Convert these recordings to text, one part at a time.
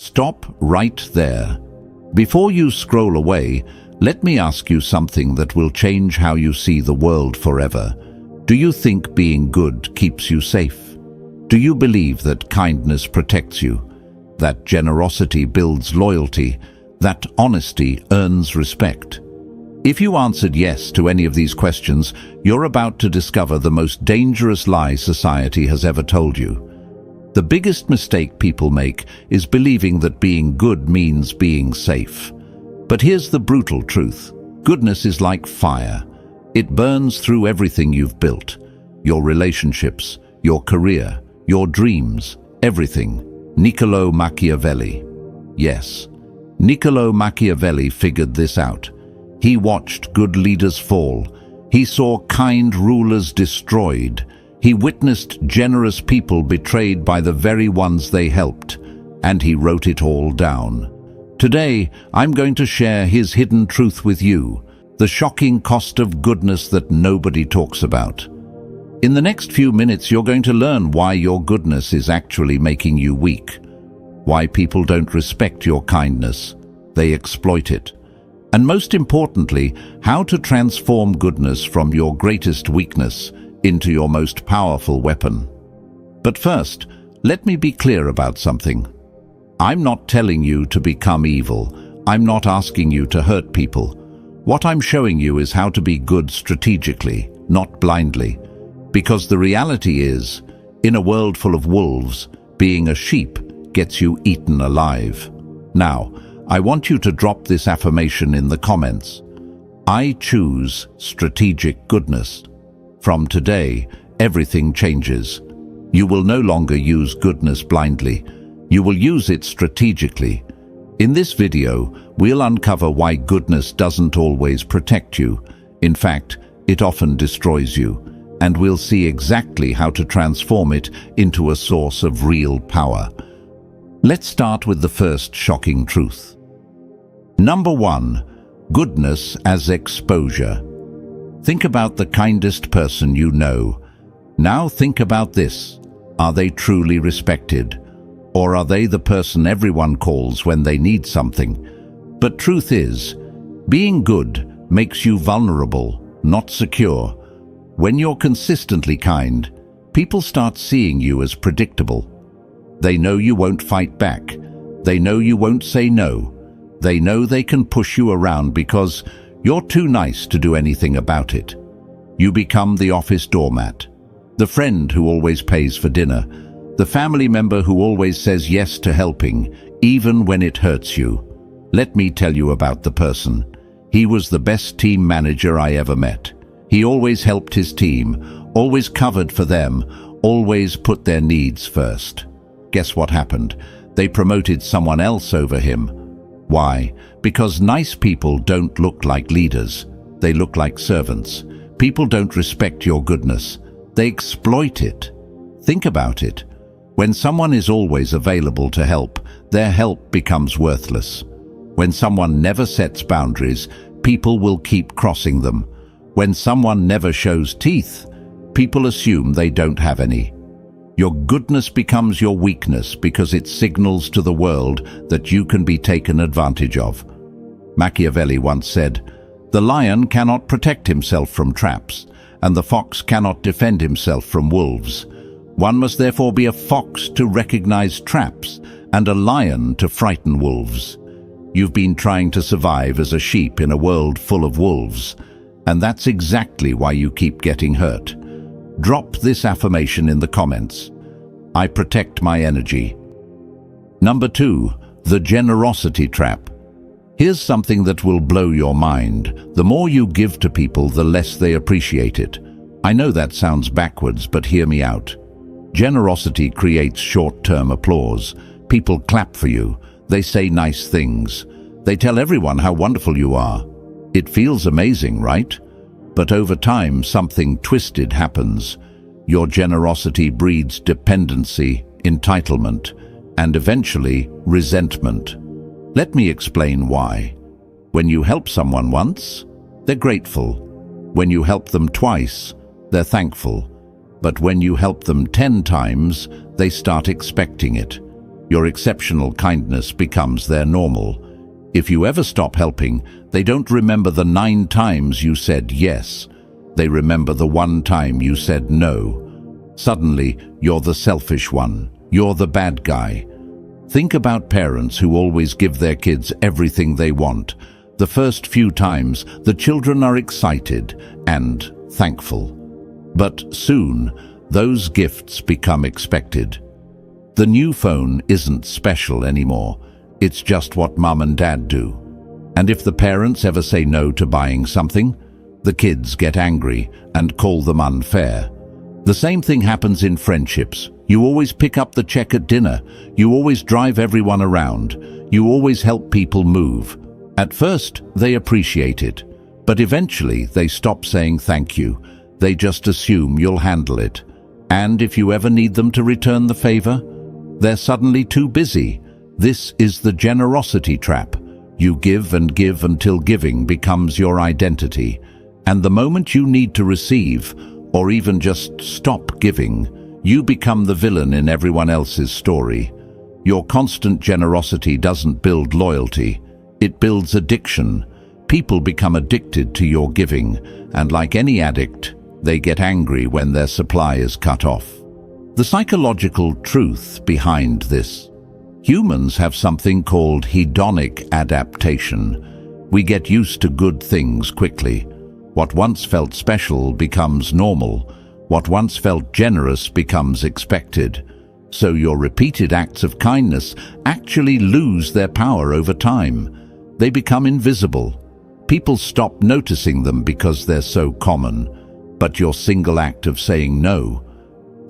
Stop right there. Before you scroll away, let me ask you something that will change how you see the world forever. Do you think being good keeps you safe? Do you believe that kindness protects you, that generosity builds loyalty, that honesty earns respect? If you answered yes to any of these questions, you're about to discover the most dangerous lie society has ever told you. The biggest mistake people make is believing that being good means being safe. But here's the brutal truth. Goodness is like fire. It burns through everything you've built. Your relationships, your career, your dreams, everything. Niccolò Machiavelli. Yes, Niccolò Machiavelli figured this out. He watched good leaders fall. He saw kind rulers destroyed. He witnessed generous people betrayed by the very ones they helped. And he wrote it all down. Today, I'm going to share his hidden truth with you, the shocking cost of goodness that nobody talks about. In the next few minutes, you're going to learn why your goodness is actually making you weak, why people don't respect your kindness, they exploit it, and most importantly, how to transform goodness from your greatest weakness into your most powerful weapon. But first, let me be clear about something. I'm not telling you to become evil. I'm not asking you to hurt people. What I'm showing you is how to be good strategically, not blindly. Because the reality is, in a world full of wolves, being a sheep gets you eaten alive. Now, I want you to drop this affirmation in the comments. I choose strategic goodness. From today, everything changes. You will no longer use goodness blindly. You will use it strategically. In this video, we'll uncover why goodness doesn't always protect you. In fact, it often destroys you. And we'll see exactly how to transform it into a source of real power. Let's start with the first shocking truth. Number 1, goodness as exposure. Think about the kindest person you know. Now think about this. Are they truly respected? Or are they the person everyone calls when they need something? But truth is, being good makes you vulnerable, not secure. When you're consistently kind, people start seeing you as predictable. They know you won't fight back. They know you won't say no. They know they can push you around because you're too nice to do anything about it. You become the office doormat, the friend who always pays for dinner, the family member who always says yes to helping, even when it hurts you. Let me tell you about the person. He was the best team manager I ever met. He always helped his team, always covered for them, always put their needs first. Guess what happened? They promoted someone else over him. Why? Because nice people don't look like leaders. They look like servants. People don't respect your goodness. They exploit it. Think about it. When someone is always available to help, their help becomes worthless. When someone never sets boundaries, people will keep crossing them. When someone never shows teeth, people assume they don't have any. Your goodness becomes your weakness because it signals to the world that you can be taken advantage of. Machiavelli once said, "The lion cannot protect himself from traps, and the fox cannot defend himself from wolves. One must therefore be a fox to recognize traps and a lion to frighten wolves." You've been trying to survive as a sheep in a world full of wolves, and that's exactly why you keep getting hurt. Drop this affirmation in the comments. I protect my energy. Number 2, the generosity trap. Here's something that will blow your mind. The more you give to people, the less they appreciate it. I know that sounds backwards, but hear me out. Generosity creates short-term applause. People clap for you. They say nice things. They tell everyone how wonderful you are. It feels amazing, right? But over time, something twisted happens. Your generosity breeds dependency, entitlement, and eventually resentment. Let me explain why. When you help someone once, they're grateful. When you help them twice, they're thankful. But when you help them 10 times, they start expecting it. Your exceptional kindness becomes their normal. If you ever stop helping, they don't remember the 9 times you said yes. They remember the 1 time you said no. Suddenly, you're the selfish one. You're the bad guy. Think about parents who always give their kids everything they want. The first few times, the children are excited and thankful. But soon, those gifts become expected. The new phone isn't special anymore. It's just what mum and dad do. And if the parents ever say no to buying something, the kids get angry and call them unfair. The same thing happens in friendships. You always pick up the check at dinner. You always drive everyone around. You always help people move. At first, they appreciate it, but eventually they stop saying thank you. They just assume you'll handle it. And if you ever need them to return the favor, they're suddenly too busy. This is the generosity trap. You give and give until giving becomes your identity. And the moment you need to receive, or even just stop giving, you become the villain in everyone else's story. Your constant generosity doesn't build loyalty. It builds addiction. People become addicted to your giving, and like any addict, they get angry when their supply is cut off. The psychological truth behind this. Humans have something called hedonic adaptation. We get used to good things quickly. What once felt special becomes normal. What once felt generous becomes expected. So your repeated acts of kindness actually lose their power over time. They become invisible. People stop noticing them because they're so common. But your single act of saying no,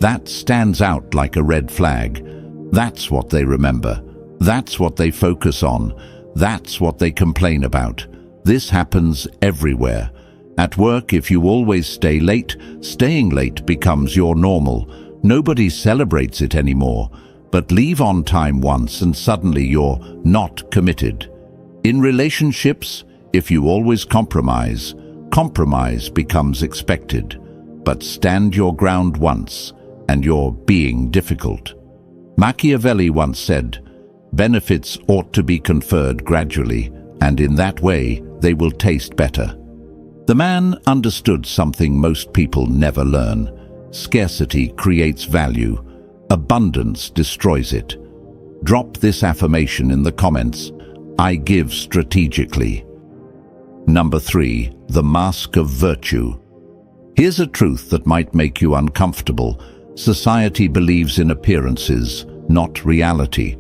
that stands out like a red flag. That's what they remember. That's what they focus on. That's what they complain about. This happens everywhere. At work, if you always stay late, staying late becomes your normal. Nobody celebrates it anymore. But leave on time once and suddenly you're not committed. In relationships, if you always compromise, compromise becomes expected. But stand your ground once, and you're being difficult. Machiavelli once said, "Benefits ought to be conferred gradually, and in that way they will taste better." The man understood something most people never learn. Scarcity creates value. Abundance destroys it. Drop this affirmation in the comments. I give strategically. Number 3, the mask of virtue. Here's a truth that might make you uncomfortable. Society believes in appearances, not reality.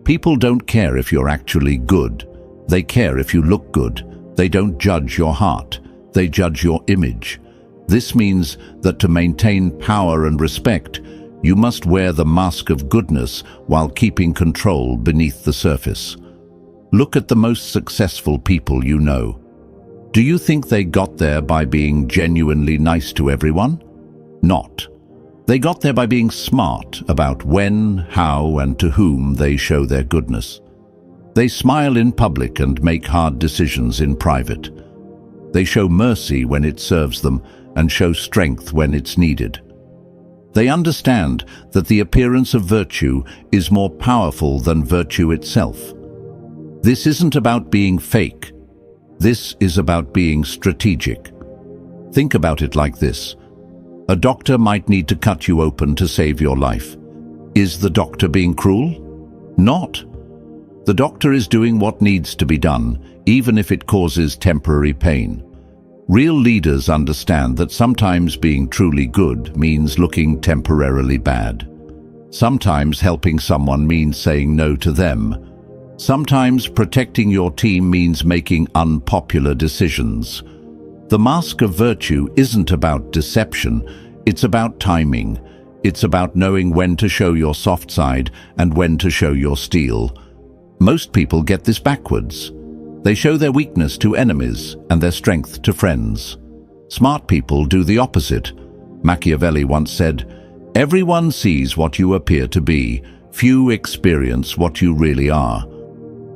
People don't care if you're actually good. They care if you look good. They don't judge your heart. They judge your image. This means that to maintain power and respect, you must wear the mask of goodness while keeping control beneath the surface. Look at the most successful people you know. Do you think they got there by being genuinely nice to everyone? Not. They got there by being smart about when, how, and to whom they show their goodness. They smile in public and make hard decisions in private. They show mercy when it serves them and show strength when it's needed. They understand that the appearance of virtue is more powerful than virtue itself. This isn't about being fake. This is about being strategic. Think about it like this. A doctor might need to cut you open to save your life. Is the doctor being cruel? Not. The doctor is doing what needs to be done, even if it causes temporary pain. Real leaders understand that sometimes being truly good means looking temporarily bad. Sometimes helping someone means saying no to them. Sometimes protecting your team means making unpopular decisions. The mask of virtue isn't about deception, it's about timing. It's about knowing when to show your soft side and when to show your steel. Most people get this backwards. They show their weakness to enemies and their strength to friends. Smart people do the opposite. Machiavelli once said, "Everyone sees what you appear to be. Few experience what you really are."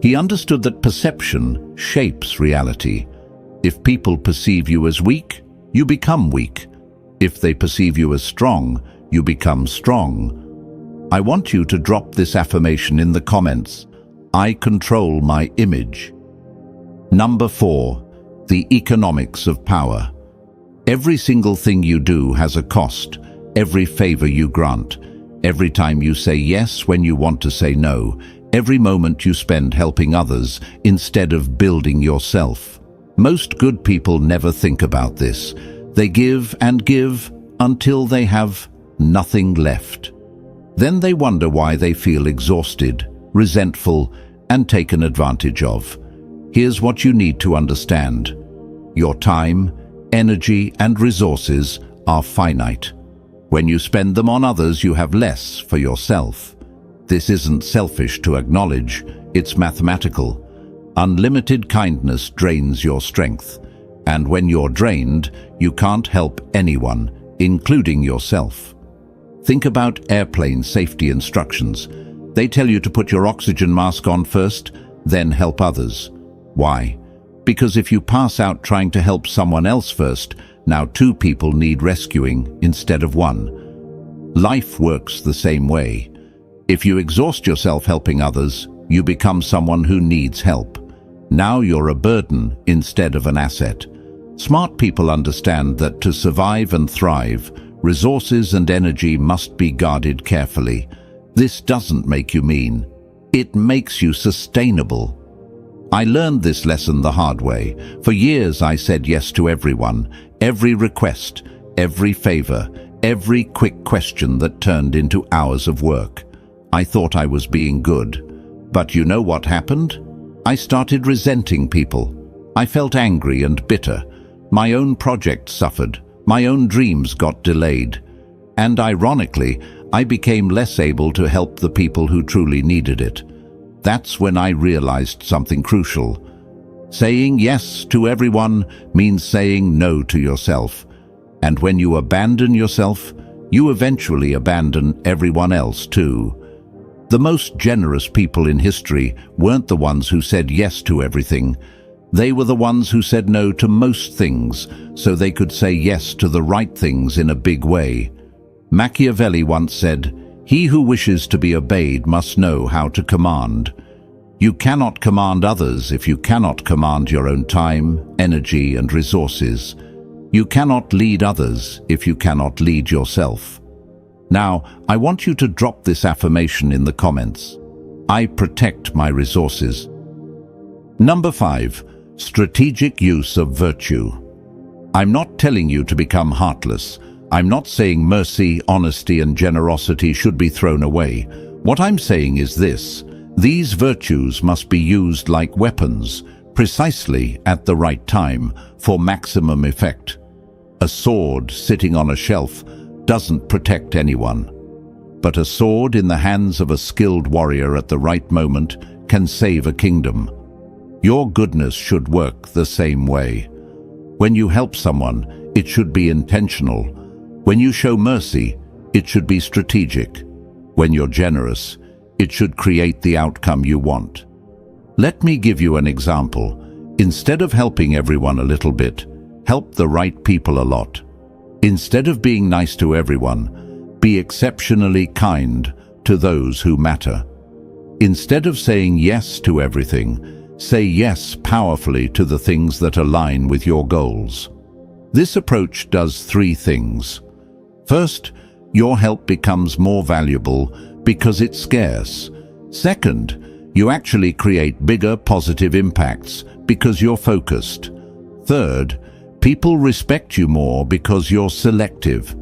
He understood that perception shapes reality. If people perceive you as weak, you become weak. If they perceive you as strong, you become strong. I want you to drop this affirmation in the comments. I control my image. Number 4, the economics of power. Every single thing you do has a cost. Every favor you grant, every time you say yes when you want to say no, every moment you spend helping others instead of building yourself. Most good people never think about this. They give and give until they have nothing left. Then they wonder why they feel exhausted, resentful, and taken advantage of. Here's what you need to understand. Your time, energy, and resources are finite. When you spend them on others, you have less for yourself. This isn't selfish to acknowledge, it's mathematical. Unlimited kindness drains your strength, and when you're drained, you can't help anyone, including yourself. Think about airplane safety instructions. They tell you to put your oxygen mask on first, then help others. Why? Because if you pass out trying to help someone else first, now 2 people need rescuing instead of 1. Life works the same way. If you exhaust yourself helping others, you become someone who needs help. Now you're a burden instead of an asset. Smart people understand that to survive and thrive, resources and energy must be guarded carefully. This doesn't make you mean. It makes you sustainable. I learned this lesson the hard way. For years I said yes to everyone, every request, every favor, every quick question that turned into hours of work. I thought I was being good. But you know what happened? I started resenting people. I felt angry and bitter. My own project suffered. My own dreams got delayed. And ironically, I became less able to help the people who truly needed it. That's when I realized something crucial. Saying yes to everyone means saying no to yourself. And when you abandon yourself, you eventually abandon everyone else too. The most generous people in history weren't the ones who said yes to everything. They were the ones who said no to most things, so they could say yes to the right things in a big way. Machiavelli once said, "He who wishes to be obeyed must know how to command." You cannot command others if you cannot command your own time, energy, and resources. You cannot lead others if you cannot lead yourself. Now, I want you to drop this affirmation in the comments. I protect my resources. Number 5, strategic use of virtue. I'm not telling you to become heartless. I'm not saying mercy, honesty, and generosity should be thrown away. What I'm saying is this: these virtues must be used like weapons, precisely at the right time, for maximum effect. A sword sitting on a shelf doesn't protect anyone, but a sword in the hands of a skilled warrior at the right moment can save a kingdom. Your goodness should work the same way. When you help someone, it should be intentional. When you show mercy, it should be strategic. When you're generous, it should create the outcome you want. Let me give you an example. Instead of helping everyone a little bit, help the right people a lot. Instead of being nice to everyone, be exceptionally kind to those who matter. Instead of saying yes to everything, say yes powerfully to the things that align with your goals. This approach does 3 things. First, your help becomes more valuable because it's scarce. Second, you actually create bigger positive impacts because you're focused. Third, people respect you more because you're selective.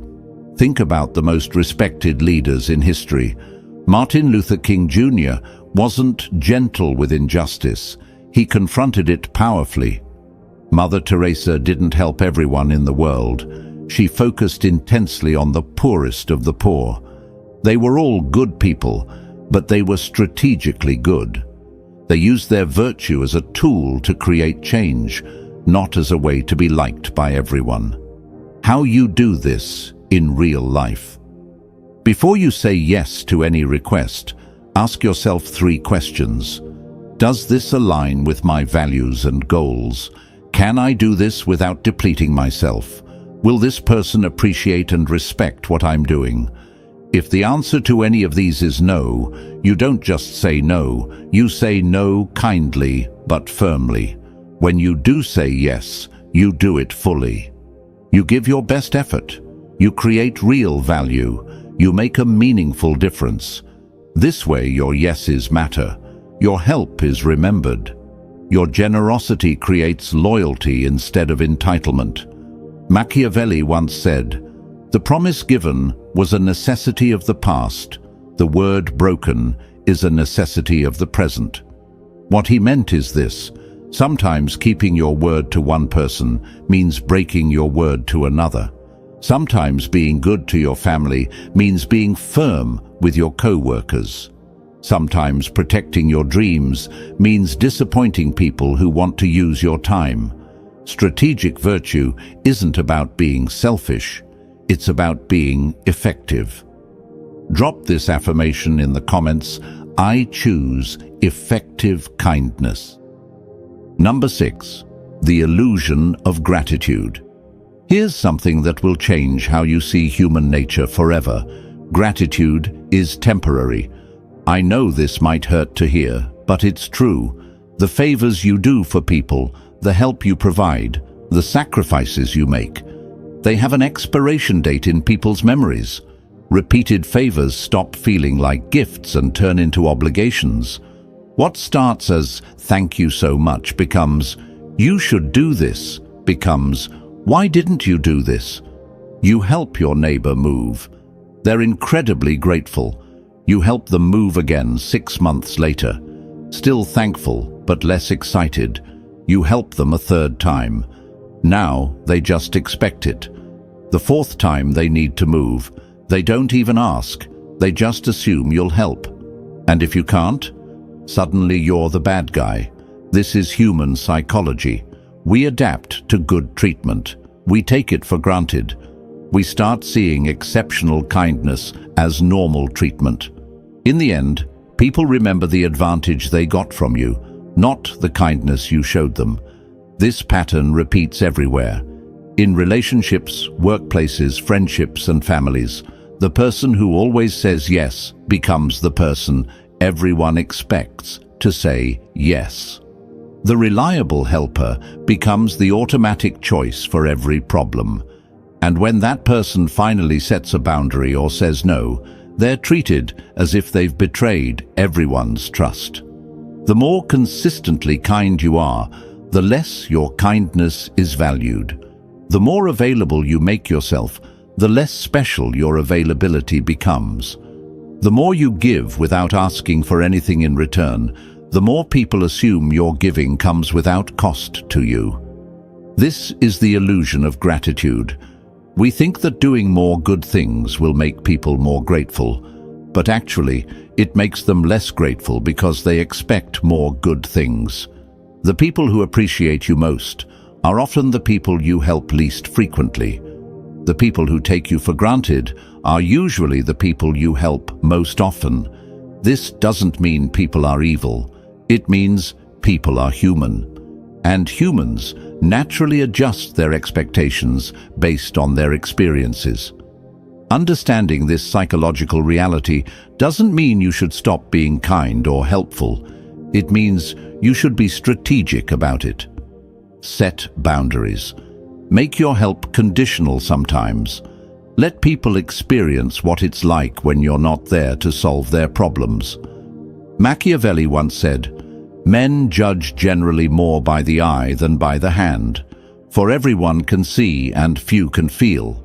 Think about the most respected leaders in history. Martin Luther King Jr. wasn't gentle with injustice. He confronted it powerfully. Mother Teresa didn't help everyone in the world. She focused intensely on the poorest of the poor. They were all good people, but they were strategically good. They used their virtue as a tool to create change, not as a way to be liked by everyone. How you do this in real life. Before you say yes to any request, ask yourself 3 questions. Does this align with my values and goals? Can I do this without depleting myself? Will this person appreciate and respect what I'm doing? If the answer to any of these is no, you don't just say no, you say no kindly but firmly. When you do say yes, you do it fully. You give your best effort. You create real value. You make a meaningful difference. This way your yeses matter. Your help is remembered. Your generosity creates loyalty instead of entitlement. Machiavelli once said, "The promise given was a necessity of the past. The word broken is a necessity of the present." What he meant is this: sometimes keeping your word to one person means breaking your word to another. Sometimes being good to your family means being firm with your co-workers. Sometimes protecting your dreams means disappointing people who want to use your time. Strategic virtue isn't about being selfish, it's about being effective. Drop this affirmation in the comments: I choose effective kindness. Number 6. The illusion of gratitude. Here's something that will change how you see human nature forever. Gratitude is temporary. I know this might hurt to hear, but it's true. The favors you do for people, the help you provide, the sacrifices you make, they have an expiration date in people's memories. Repeated favors stop feeling like gifts and turn into obligations. What starts as "thank you so much" becomes "you should do this," becomes "why didn't you do this?" You help your neighbor move. They're incredibly grateful. You help them move again 6 months later. Still thankful, but less excited. You help them a third time. Now they just expect it. The fourth time they need to move, they don't even ask. They just assume you'll help. And if you can't, suddenly you're the bad guy. This is human psychology. We adapt to good treatment. We take it for granted. We start seeing exceptional kindness as normal treatment. In the end, people remember the advantage they got from you, not the kindness you showed them. This pattern repeats everywhere. In relationships, workplaces, friendships, and families, the person who always says yes becomes the person everyone expects to say yes. The reliable helper becomes the automatic choice for every problem. And when that person finally sets a boundary or says no, they're treated as if they've betrayed everyone's trust. The more consistently kind you are, the less your kindness is valued. The more available you make yourself, the less special your availability becomes. The more you give without asking for anything in return, the more people assume your giving comes without cost to you. This is the illusion of gratitude. We think that doing more good things will make people more grateful, but actually, it makes them less grateful because they expect more good things. The people who appreciate you most are often the people you help least frequently. The people who take you for granted are usually the people you help most often. This doesn't mean people are evil. It means people are human. And humans naturally adjust their expectations based on their experiences. Understanding this psychological reality doesn't mean you should stop being kind or helpful. It means you should be strategic about it. Set boundaries. Make your help conditional sometimes. Let people experience what it's like when you're not there to solve their problems. Machiavelli once said, "Men judge generally more by the eye than by the hand, for everyone can see and few can feel."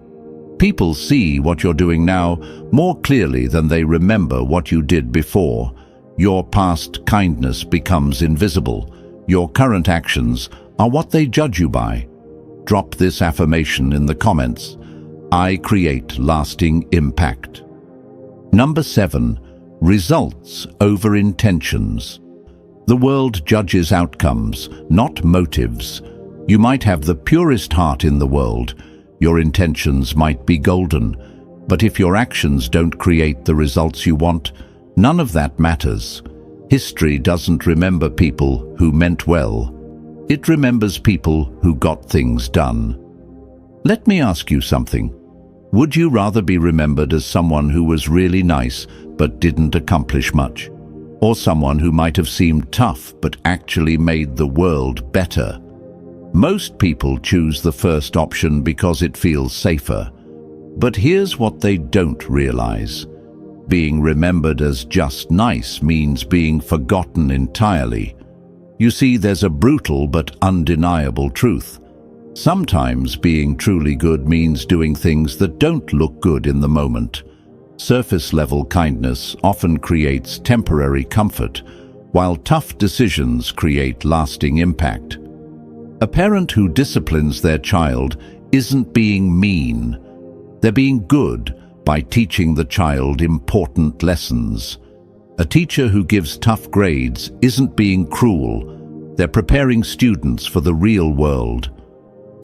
People see what you're doing now more clearly than they remember what you did before. Your past kindness becomes invisible. Your current actions are what they judge you by. Drop this affirmation in the comments. I create lasting impact. Number 7. Results over intentions. The world judges outcomes, not motives. You might have the purest heart in the world. Your intentions might be golden. But if your actions don't create the results you want, none of that matters. History doesn't remember people who meant well. It remembers people who got things done. Let me ask you something. Would you rather be remembered as someone who was really nice but didn't accomplish much? Or someone who might have seemed tough but actually made the world better? Most people choose the first option because it feels safer. But here's what they don't realize. Being remembered as just nice means being forgotten entirely. You see, there's a brutal but undeniable truth. Sometimes being truly good means doing things that don't look good in the moment. Surface-level kindness often creates temporary comfort, while tough decisions create lasting impact. A parent who disciplines their child isn't being mean. They're being good by teaching the child important lessons. A teacher who gives tough grades isn't being cruel. They're preparing students for the real world.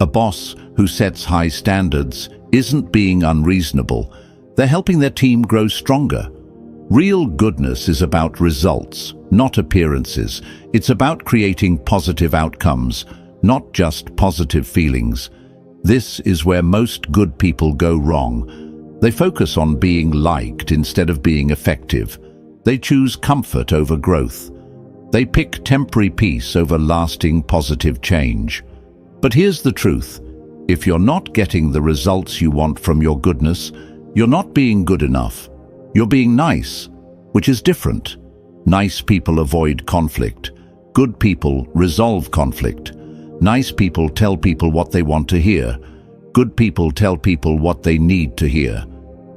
A boss who sets high standards isn't being unreasonable. They're helping their team grow stronger. Real goodness is about results, not appearances. It's about creating positive outcomes, not just positive feelings. This is where most good people go wrong. They focus on being liked instead of being effective. They choose comfort over growth. They pick temporary peace over lasting positive change. But here's the truth. If you're not getting the results you want from your goodness, you're not being good enough. You're being nice, which is different. Nice people avoid conflict. Good people resolve conflict. Nice people tell people what they want to hear. Good people tell people what they need to hear.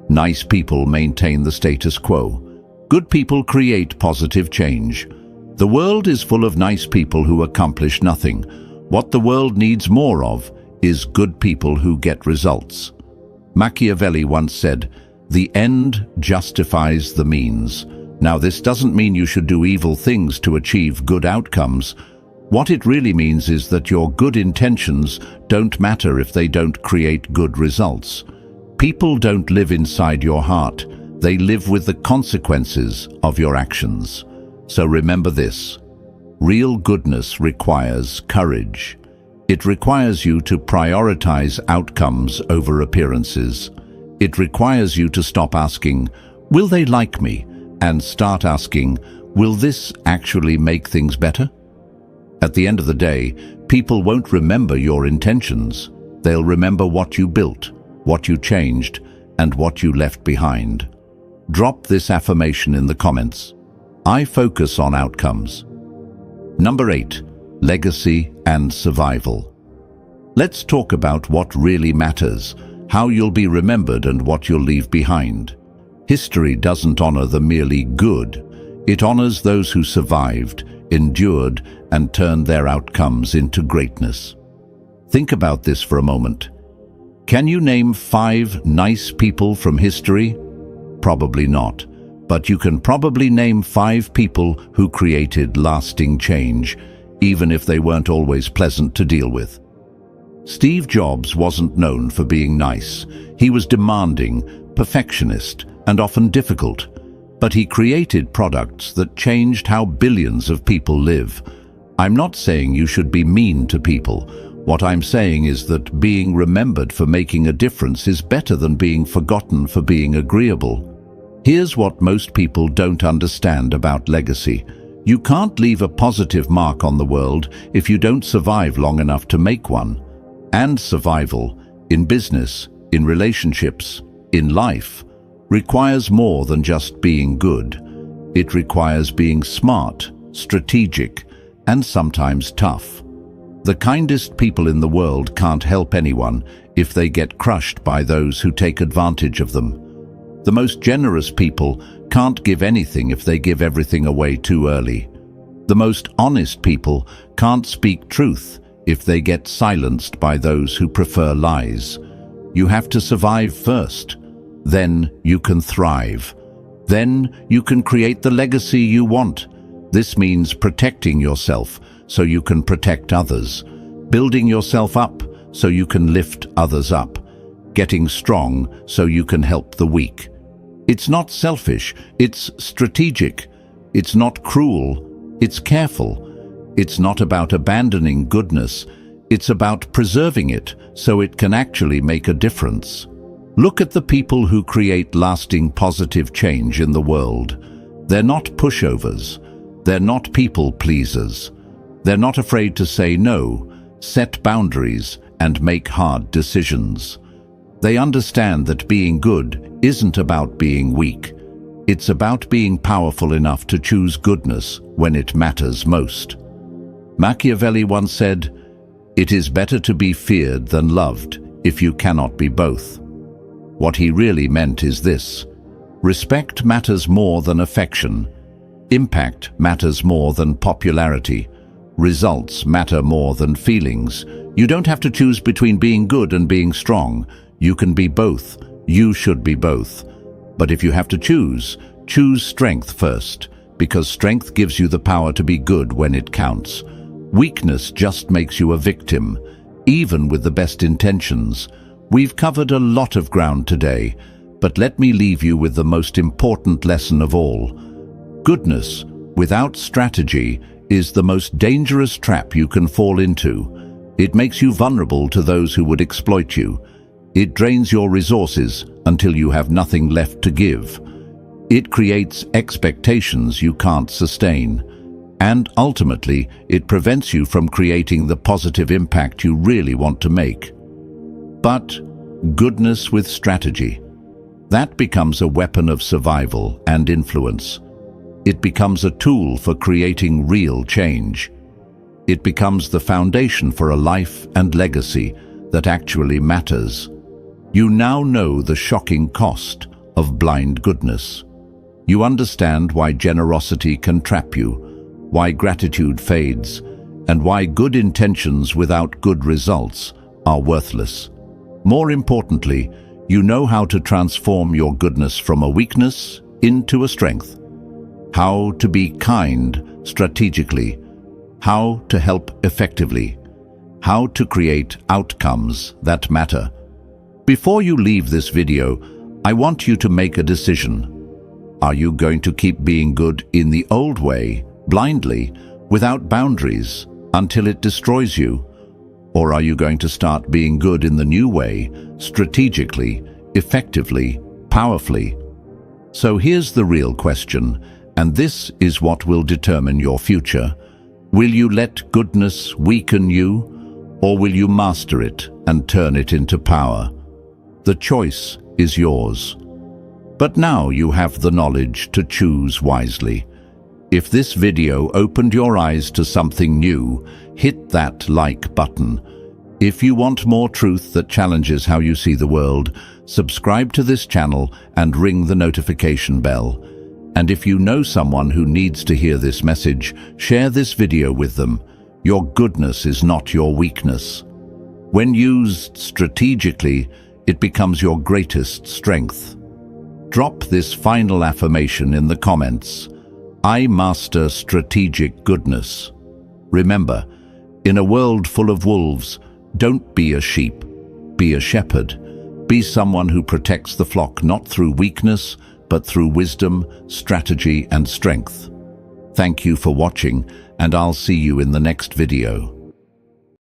Nice people maintain the status quo. Good people create positive change. The world is full of nice people who accomplish nothing. What the world needs more of is good people who get results. Machiavelli once said, "The end justifies the means." Now, this doesn't mean you should do evil things to achieve good outcomes. What it really means is that your good intentions don't matter if they don't create good results. People don't live inside your heart. They live with the consequences of your actions. So remember this. Real goodness requires courage. It requires you to prioritize outcomes over appearances. It requires you to stop asking, "Will they like me?" and start asking, "Will this actually make things better?" At the end of the day, people won't remember your intentions. They'll remember what you built, what you changed, and what you left behind. Drop this affirmation in the comments. I focus on outcomes. Number 8. Legacy and survival. Let's talk about what really matters, how you'll be remembered and what you'll leave behind. History doesn't honor the merely good. It honors those who survived, endured, and turned their outcomes into greatness. Think about this for a moment. Can you name 5 nice people from history? Probably not. But you can probably name 5 people who created lasting change, even if they weren't always pleasant to deal with. Steve Jobs wasn't known for being nice. He was demanding, perfectionist, and often difficult. But he created products that changed how billions of people live. I'm not saying you should be mean to people. What I'm saying is that being remembered for making a difference is better than being forgotten for being agreeable. Here's what most people don't understand about legacy. You can't leave a positive mark on the world if you don't survive long enough to make one. And survival, in business, in relationships, in life, requires more than just being good. It requires being smart, strategic, and sometimes tough. The kindest people in the world can't help anyone if they get crushed by those who take advantage of them. The most generous people can't give anything if they give everything away too early. The most honest people can't speak truth if they get silenced by those who prefer lies. You have to survive first. Then you can thrive. Then you can create the legacy you want. This means protecting yourself so you can protect others, building yourself up so you can lift others up, getting strong so you can help the weak. It's not selfish, it's strategic. It's not cruel, it's careful. It's not about abandoning goodness, it's about preserving it so it can actually make a difference. Look at the people who create lasting positive change in the world. They're not pushovers. They're not people pleasers. They're not afraid to say no, set boundaries, and make hard decisions. They understand that being good isn't about being weak. It's about being powerful enough to choose goodness when it matters most. Machiavelli once said, "It is better to be feared than loved if you cannot be both." What he really meant is this: respect matters more than affection. Impact matters more than popularity. Results matter more than feelings. You don't have to choose between being good and being strong. You can be both. You should be both. But if you have to choose strength first, because strength gives you the power to be good when it counts. Weakness just makes you a victim, even with the best intentions. We've covered a lot of ground today, but let me leave you with the most important lesson of all. Goodness without strategy is the most dangerous trap you can fall into. It makes you vulnerable to those who would exploit you. It drains your resources until you have nothing left to give. It creates expectations you can't sustain. And ultimately, it prevents you from creating the positive impact you really want to make. But goodness with strategy, that becomes a weapon of survival and influence. It becomes a tool for creating real change. It becomes the foundation for a life and legacy that actually matters. You now know the shocking cost of blind goodness. You understand why generosity can trap you, why gratitude fades, and why good intentions without good results are worthless. More importantly, you know how to transform your goodness from a weakness into a strength. How to be kind strategically, how to help effectively, how to create outcomes that matter. Before you leave this video, I want you to make a decision. Are you going to keep being good in the old way, blindly, without boundaries, until it destroys you? Or are you going to start being good in the new way, strategically, effectively, powerfully? So here's the real question, and this is what will determine your future. Will you let goodness weaken you, or will you master it and turn it into power? The choice is yours. But now you have the knowledge to choose wisely. If this video opened your eyes to something new, hit that like button. If you want more truth that challenges how you see the world, subscribe to this channel and ring the notification bell. And if you know someone who needs to hear this message, share this video with them. Your goodness is not your weakness. When used strategically, it becomes your greatest strength. Drop this final affirmation in the comments. I master strategic goodness. Remember, in a world full of wolves, don't be a sheep, be a shepherd. Be someone who protects the flock not through weakness, but through wisdom, strategy, and strength. Thank you for watching, and I'll see you in the next video.